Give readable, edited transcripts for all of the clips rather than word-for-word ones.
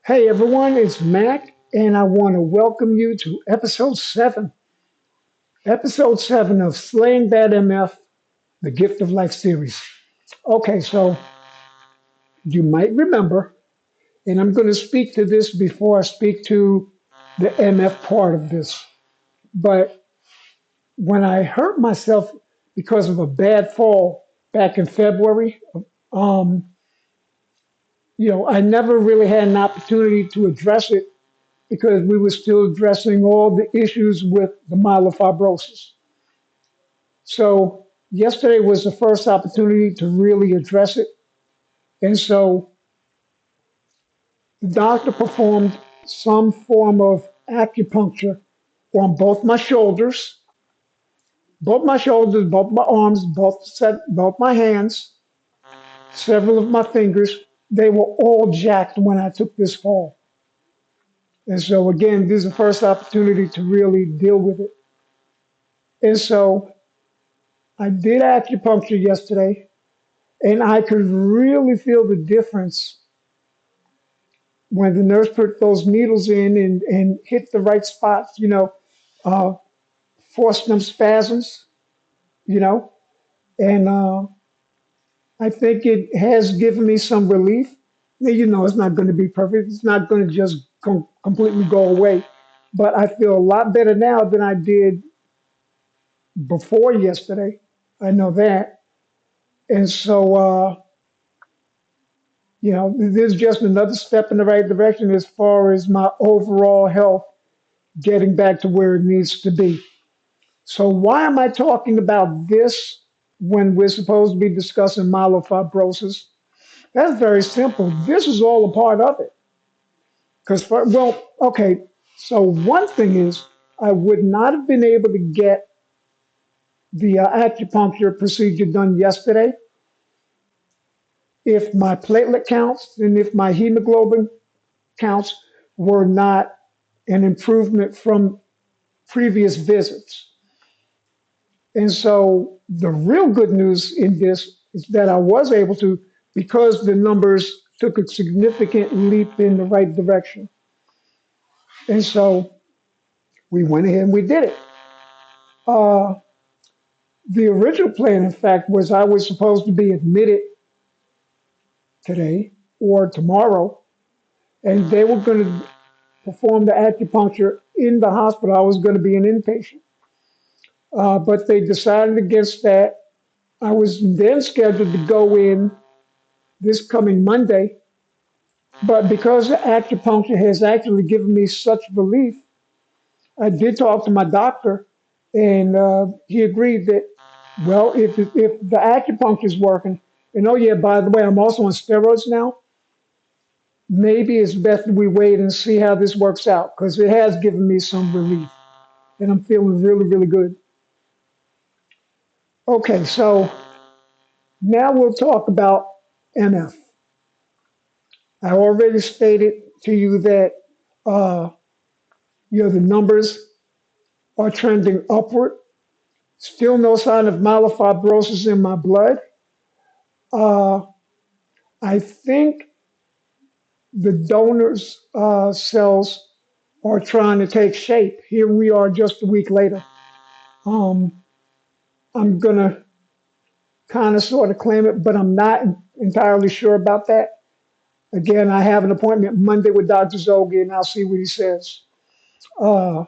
Hey everyone, it's Mac, and I want to welcome you to episode 7 of Slaying Bad MF, the Gift of Life series. Okay, so you might remember, and I'm going to speak to this before I speak to the MF part of this. But when I hurt myself because of a bad fall back in February, um, I never really had an opportunity to address it because we were still addressing all the issues with the myelofibrosis. So yesterday was the first opportunity to really address it. And so the doctor performed some form of acupuncture on both my arms, both my hands, several of my fingers. They were all jacked when I took this fall. And so again, this is the first opportunity to really deal with it. And so I did acupuncture yesterday, and I could really feel the difference when the nurse put those needles in and hit the right spots, uh, forced them spasms, you know, and I think it has given me some relief. Now, it's not going to be perfect. It's not going to just completely go away, but I feel a lot better now than I did before yesterday. I know that. And so, this is just another step in the right direction as far as my overall health getting back to where it needs to be. So why am I talking about this when we're supposed to be discussing myelofibrosis? That's very simple. This is all a part of it. Okay, so one thing is I would not have been able to get the acupuncture procedure done yesterday if my platelet counts and if my hemoglobin counts were not an improvement from previous visits. And so the real good news in this is that I was able to, because the numbers took a significant leap in the right direction. And so we went ahead and we did it. Uh, the original plan, in fact, was I was supposed to be admitted today or tomorrow, and they were going to perform the acupuncture in the hospital. I was going to be an inpatient. But they decided against that. I was then scheduled to go in this coming Monday, but because acupuncture has actually given me such relief, I did talk to my doctor, and he agreed that, well, if the acupuncture is working, and oh yeah, by the way, I'm also on steroids now. Maybe it's best we wait and see how this works out because it has given me some relief, and I'm feeling really, really good. Okay, so now we'll talk about MF. I already stated to you that uh, the numbers are trending upward. Still no sign of myelofibrosis in my blood. Uh, I think the donors' cells are trying to take shape. Here we are just a week later. Um, I'm going to kind of sort of claim it, but I'm not entirely sure about that. Again, I have an appointment Monday with Dr. Zogi, and I'll see what he says. Uh,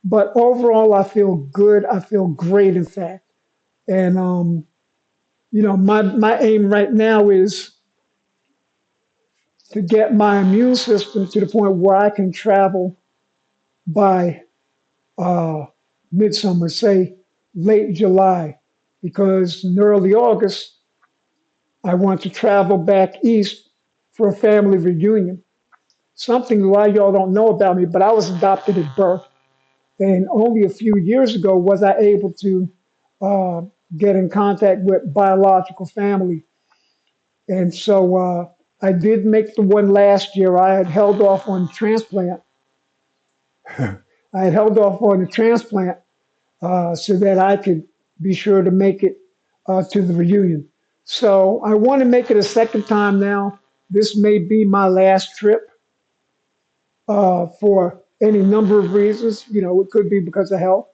but overall, I feel good. I feel great, in fact. And, my aim right now is to get my immune system to the point where I can travel by uh, midsummer, say late July, because in early August, I want to travel back east for a family reunion. Something a lot of y'all don't know about me, but I was adopted at birth. And only a few years ago was I able to uh, get in contact with biological family. And so I did make the one last year. I had held off on transplant. I had held off on the transplant so that I could be sure to make it to the reunion. So I want to make it a second time now. This may be my last trip. for any number of reasons. You know, it could be because of health,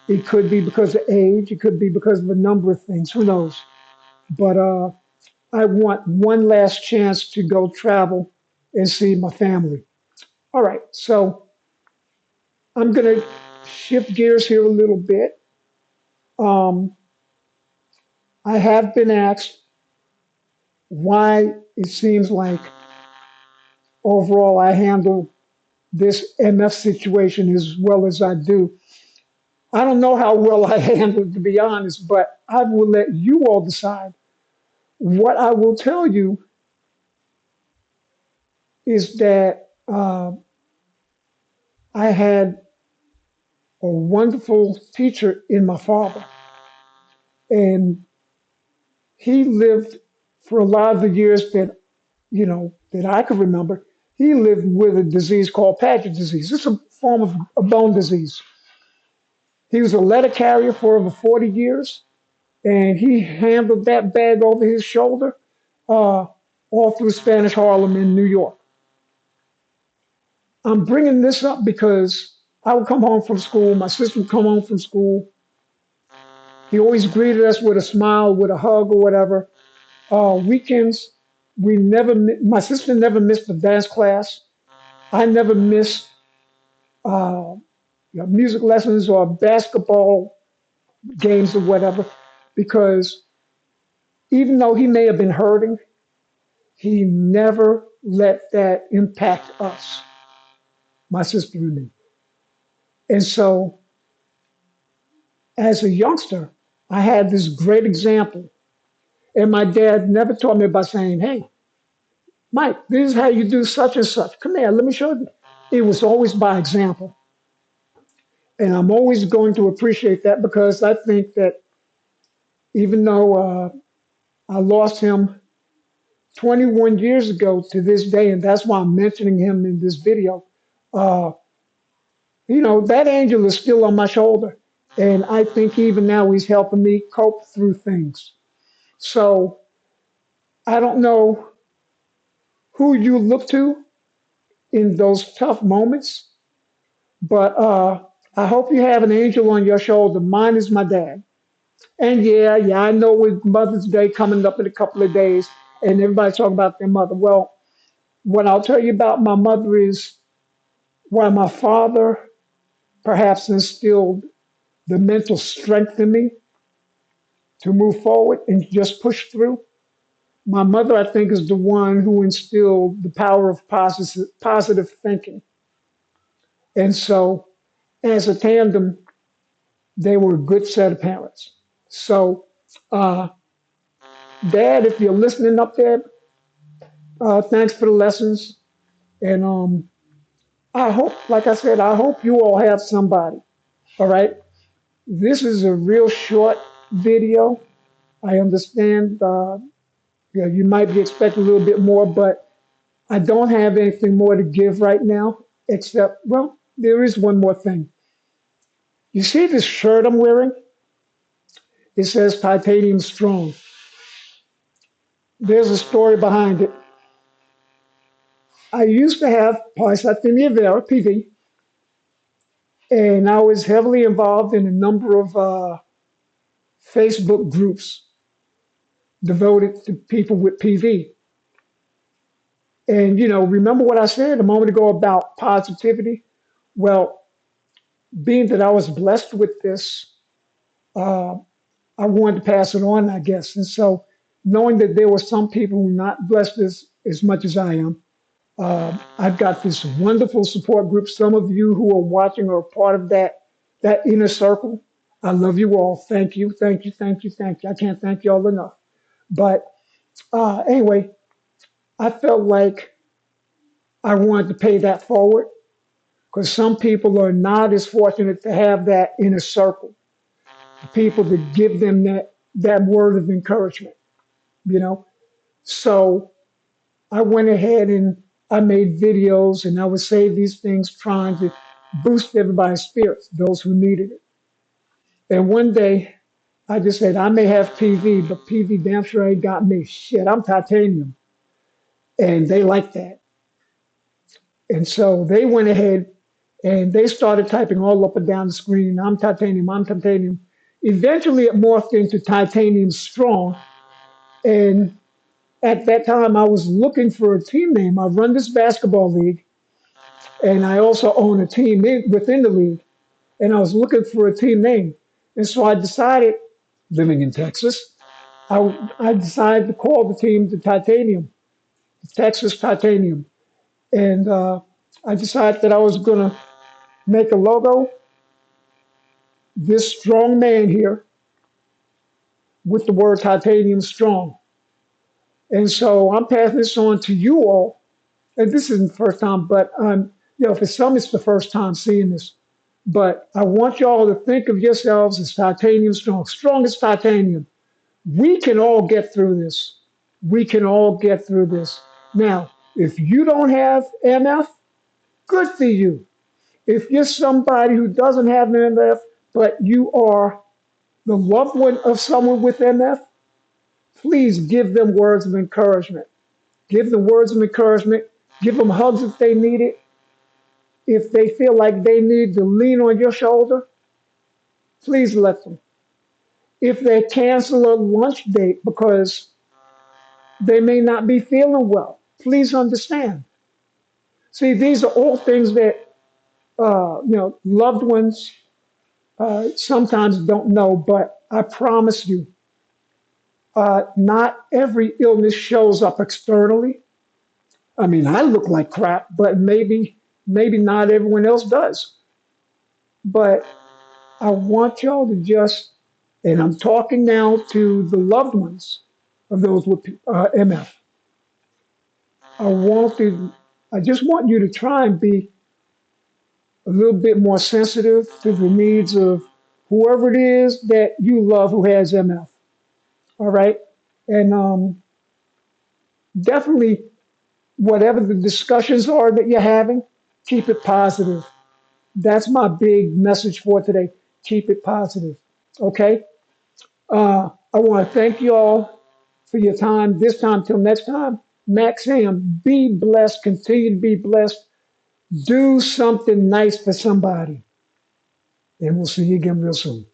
it could be because of age, it could be because of a number of things. Who knows? But I want one last chance to go travel and see my family. All right, so I'm going to shift gears here a little bit. Um, I have been asked why it seems like overall I handle this MF situation as well as I do. I don't know how well I handle it, to be honest, but I will let you all decide. What I will tell you is that I had a wonderful teacher in my father, and he lived for a lot of the years that that I could remember. He lived with a disease called Paget disease. It's a form of a bone disease. He was a letter carrier for over 40 years, and he handled that bag over his shoulder uh, all through Spanish Harlem in New York. I'm bringing this up because I would come home from school. My sister would come home from school. He always greeted us with a smile, with a hug, or whatever. Weekends, my sister never missed a dance class. I never missed uh, music lessons or basketball games or whatever, because even though he may have been hurting, he never let that impact us, my sister and me. And so as a youngster, I had this great example. And my dad never taught me by saying, hey, Mike, this is how you do such and such. Come here, let me show you. It was always by example. And I'm always going to appreciate that because I think that even though I lost him 21 years ago to this day, and that's why I'm mentioning him in this video, uh, that angel is still on my shoulder. And I think even now he's helping me cope through things. So I don't know who you look to in those tough moments, but I hope you have an angel on your shoulder. Mine is my dad. And yeah, I know with Mother's Day coming up in a couple of days, and everybody's talking about their mother. Well, what I'll tell you about my mother is while my father perhaps instilled the mental strength in me to move forward and just push through, my mother, I think, is the one who instilled the power of positive thinking. And so, as a tandem, they were a good set of parents. So, uh, Dad, if you're listening up there, thanks for the lessons. And I hope, like I said, I hope you all have somebody. All right. This is a real short video. I understand you might be expecting a little bit more, but I don't have anything more to give right now, except, well, there is one more thing. You see this shirt I'm wearing? It says Titanium Strong. There's a story behind it. I used to have polycythemia vera, PV, and I was heavily involved in a number of Facebook groups devoted to people with PV. And, remember what I said a moment ago about positivity? Well, being that I was blessed with this, uh, I wanted to pass it on, I guess. And so, knowing that there were some people who are not blessed as much as I am, I've got this wonderful support group. Some of you who are watching are part of that inner circle. I love you all. Thank you, thank you, thank you, thank you. I can't thank you all enough. But anyway, I felt like I wanted to pay that forward because some people are not as fortunate to have that inner circle, people to give them that word of encouragement, you know. So I went ahead and I made videos and I would say these things trying to boost everybody's spirits, those who needed it. And one day I just said, I may have PV, but PV damn sure ain't got me. Shit, I'm titanium. And they like that. And so they went ahead and they started typing all up and down the screen, I'm titanium, I'm titanium. Eventually, it morphed into titanium strong. And at that time, I was looking for a team name. I run this basketball league, and I also own a team within the league. And I was looking for a team name. And so I decided, living in Texas, I decided to call the team the Titanium, the Texas Titanium. And I decided that I was going to make a logo, this strong man here with the word titanium strong. And so I'm passing this on to you all. And this isn't the first time, but for some, it's the first time seeing this. But I want y'all to think of yourselves as titanium strong, strong as titanium. We can all get through this. We can all get through this. Now, if you don't have MF, good for you. If you're somebody who doesn't have an MF, but you are the loved one of someone with MF, please give them words of encouragement. Give them words of encouragement. Give them hugs if they need it. If they feel like they need to lean on your shoulder, please let them. If they cancel a lunch date because they may not be feeling well, please understand. See, these are all things that loved ones sometimes don't know, but I promise you, not every illness shows up externally. I mean, I look like crap, but maybe not everyone else does. But I want y'all to just, and I'm talking now to the loved ones of those with MF. I just want you to try and be a little bit more sensitive to the needs of whoever it is that you love who has MF. All right, and definitely whatever the discussions are that you're having, keep it positive. That's my big message for today. Keep it positive. Okay. I want to thank you all for your time. This time till next time. Max Ham, be blessed. Continue to be blessed. Do something nice for somebody. And we'll see you again real soon.